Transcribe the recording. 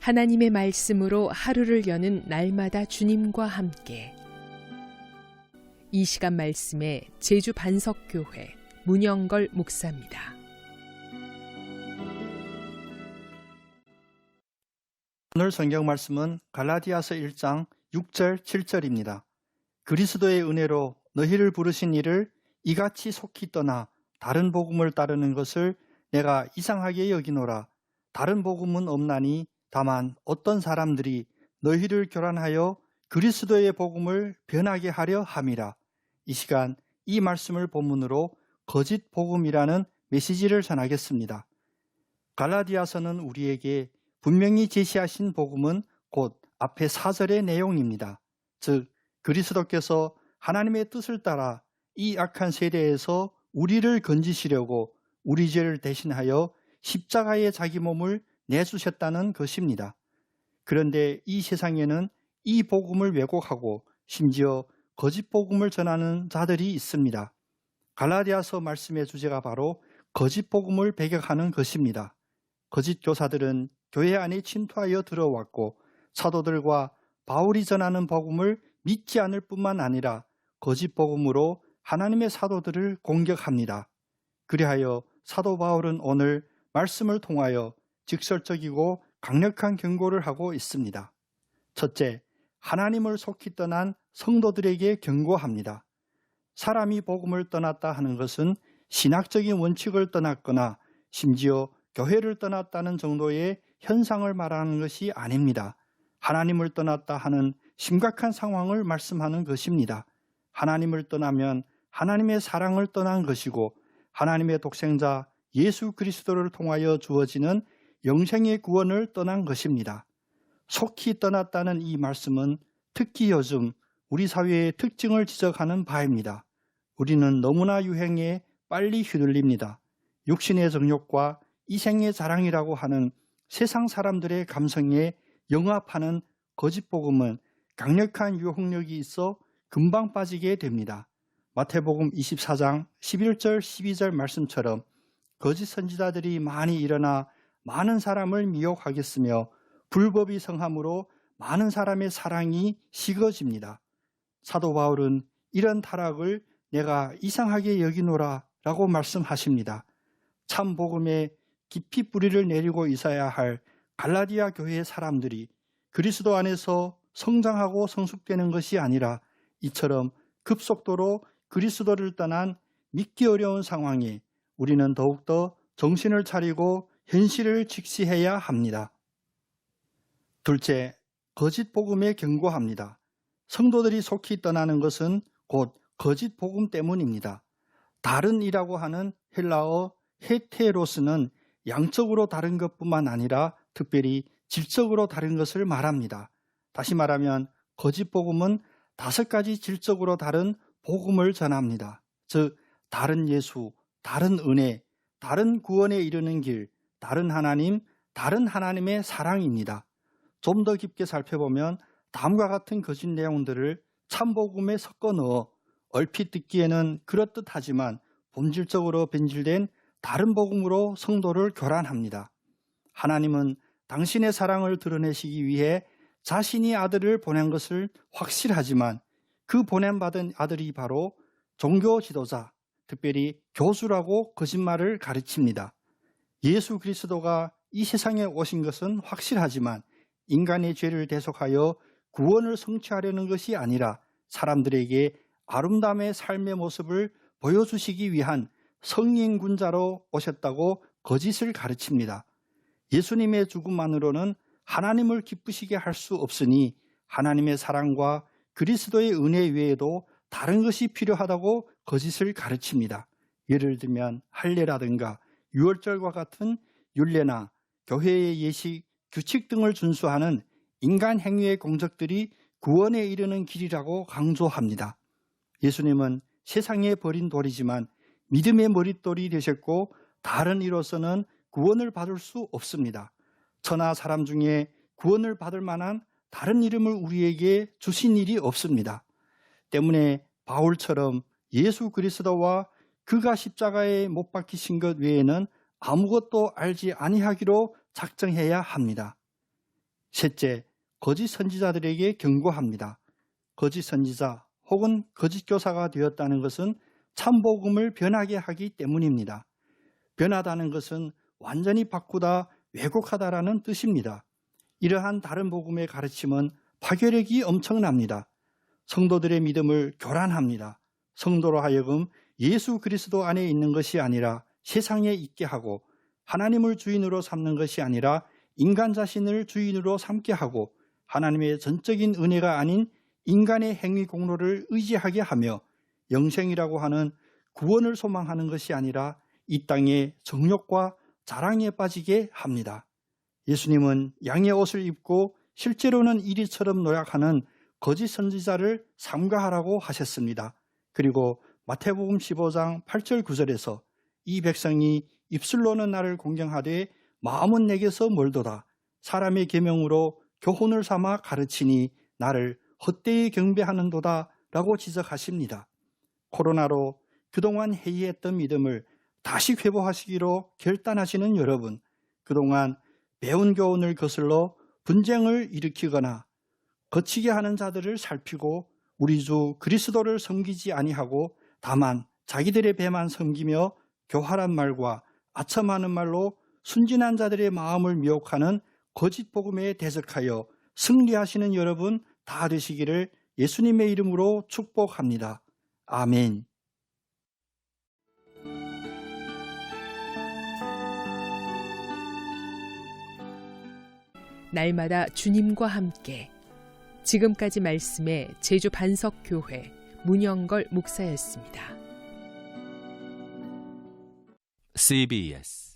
하나님의 말씀으로 하루를 여는 날마다 주님과 함께. 이 시간 말씀에 제주 반석교회 문영걸 목사입니다. 오늘 성경 말씀은 갈라디아서 1장 6절 7절입니다. 그리스도의 은혜로 너희를 부르신 이를 이같이 속히 떠나 다른 복음을 따르는 것을 내가 이상하게 여기노라. 다른 복음은 없나니 다만 어떤 사람들이 너희를 교란하여 그리스도의 복음을 변하게 하려 함이라. 이 시간 이 말씀을 본문으로 거짓 복음이라는 메시지를 전하겠습니다. 갈라디아서는 우리에게 분명히 제시하신 복음은 곧 앞에 4절의 내용입니다. 즉 그리스도께서 하나님의 뜻을 따라 이 악한 세대에서 우리를 건지시려고 우리 죄를 대신하여 십자가에 자기 몸을 내주셨다는 것입니다. 그런데 이 세상에는 이 복음을 왜곡하고 심지어 거짓 복음을 전하는 자들이 있습니다. 갈라디아서 말씀의 주제가 바로 거짓 복음을 배격하는 것입니다. 거짓 교사들은 교회 안에 침투하여 들어왔고 사도들과 바울이 전하는 복음을 믿지 않을 뿐만 아니라 거짓 복음으로 하나님의 사도들을 공격합니다. 그리하여 사도 바울은 오늘 말씀을 통하여 직설적이고 강력한 경고를 하고 있습니다. 첫째, 하나님을 속히 떠난 성도들에게 경고합니다. 사람이 복음을 떠났다 하는 것은 신학적인 원칙을 떠났거나 심지어 교회를 떠났다는 정도의 현상을 말하는 것이 아닙니다. 하나님을 떠났다 하는 심각한 상황을 말씀하는 것입니다. 하나님을 떠나면 하나님의 사랑을 떠난 것이고 하나님의 독생자 예수 그리스도를 통하여 주어지는 영생의 구원을 떠난 것입니다. 속히 떠났다는 이 말씀은 특히 요즘 우리 사회의 특징을 지적하는 바입니다. 우리는 너무나 유행에 빨리 휘둘립니다. 육신의 정욕과 이생의 자랑이라고 하는 세상 사람들의 감성에 영합하는 거짓 복음은 강력한 유혹력이 있어 금방 빠지게 됩니다. 마태복음 24장 11절 12절 말씀처럼 거짓 선지자들이 많이 일어나 많은 사람을 미혹하겠으며 불법이 성함으로 많은 사람의 사랑이 식어집니다. 사도 바울은 이런 타락을 내가 이상하게 여기노라 라고 말씀하십니다. 참 복음에 깊이 뿌리를 내리고 있어야 할 갈라디아 교회의 사람들이 그리스도 안에서 성장하고 성숙되는 것이 아니라 이처럼 급속도로 그리스도를 떠난 믿기 어려운 상황에 우리는 더욱더 정신을 차리고 현실을 직시해야 합니다. 둘째, 거짓 복음에 경고합니다. 성도들이 속히 떠나는 것은 곧 거짓 복음 때문입니다. 다른이라고 하는 헬라어 헤테로스는 양적으로 다른 것뿐만 아니라 특별히 질적으로 다른 것을 말합니다. 다시 말하면 거짓 복음은 5가지 질적으로 다른 복음을 전합니다. 즉 다른 예수, 다른 은혜, 다른 구원에 이르는 길, 다른 하나님, 다른 하나님의 사랑입니다. 좀 더 깊게 살펴보면 다음과 같은 거짓 내용들을 참복음에 섞어 넣어 얼핏 듣기에는 그럴듯하지만 본질적으로 변질된 다른 복음으로 성도를 교란합니다. 하나님은 당신의 사랑을 드러내시기 위해 자신이 아들을 보낸 것을 확실하지만 그 보냄받은 아들이 바로 종교 지도자, 특별히 교수라고 거짓말을 가르칩니다. 예수 그리스도가 이 세상에 오신 것은 확실하지만 인간의 죄를 대속하여 구원을 성취하려는 것이 아니라 사람들에게 아름다움의 삶의 모습을 보여주시기 위한 성인군자로 오셨다고 거짓을 가르칩니다. 예수님의 죽음만으로는 하나님을 기쁘시게 할 수 없으니 하나님의 사랑과 그리스도의 은혜 외에도 다른 것이 필요하다고 거짓을 가르칩니다. 예를 들면 할례라든가 유월절과 같은 율례나 교회의 예식, 규칙 등을 준수하는 인간 행위의 공적들이 구원에 이르는 길이라고 강조합니다. 예수님은 세상에 버린 돌이지만 믿음의 머릿돌이 되셨고 다른 이로서는 구원을 받을 수 없습니다. 천하 사람 중에 구원을 받을 만한 다른 이름을 우리에게 주신 일이 없습니다. 때문에 바울처럼 예수 그리스도와 그가 십자가에 못 박히신 것 외에는 아무것도 알지 아니하기로 작정해야 합니다. 셋째, 거짓 선지자들에게 경고합니다. 거짓 선지자 혹은 거짓 교사가 되었다는 것은 참복음을 변하게 하기 때문입니다. 변하다는 것은 완전히 바꾸다, 왜곡하다라는 뜻입니다. 이러한 다른 복음의 가르침은 파괴력이 엄청납니다. 성도들의 믿음을 교란합니다. 성도로 하여금 예수 그리스도 안에 있는 것이 아니라 세상에 있게 하고, 하나님을 주인으로 삼는 것이 아니라 인간 자신을 주인으로 삼게 하고, 하나님의 전적인 은혜가 아닌 인간의 행위 공로를 의지하게 하며, 영생이라고 하는 구원을 소망하는 것이 아니라 이 땅의 정욕과 자랑에 빠지게 합니다. 예수님은 양의 옷을 입고 실제로는 이리처럼 노약하는 거짓 선지자를 삼가하라고 하셨습니다. 그리고 마태복음 15장 8절 9절에서 이 백성이 입술로는 나를 공경하되 마음은 내게서 멀도다. 사람의 계명으로 교훈을 삼아 가르치니 나를 헛되이 경배하는도다 라고 지적하십니다. 코로나로 그동안 해이했던 믿음을 다시 회복하시기로 결단하시는 여러분, 그동안 배운 교훈을 거슬러 분쟁을 일으키거나 거치게 하는 자들을 살피고 우리 주 그리스도를 섬기지 아니하고 다만 자기들의 배만 섬기며 교활한 말과 아첨하는 말로 순진한 자들의 마음을 미혹하는 거짓 복음에 대적하여 승리하시는 여러분 다 되시기를 예수님의 이름으로 축복합니다. 아멘. 날마다 주님과 함께. 지금까지 말씀의 제주 반석교회 문영걸 목사였습니다. CBS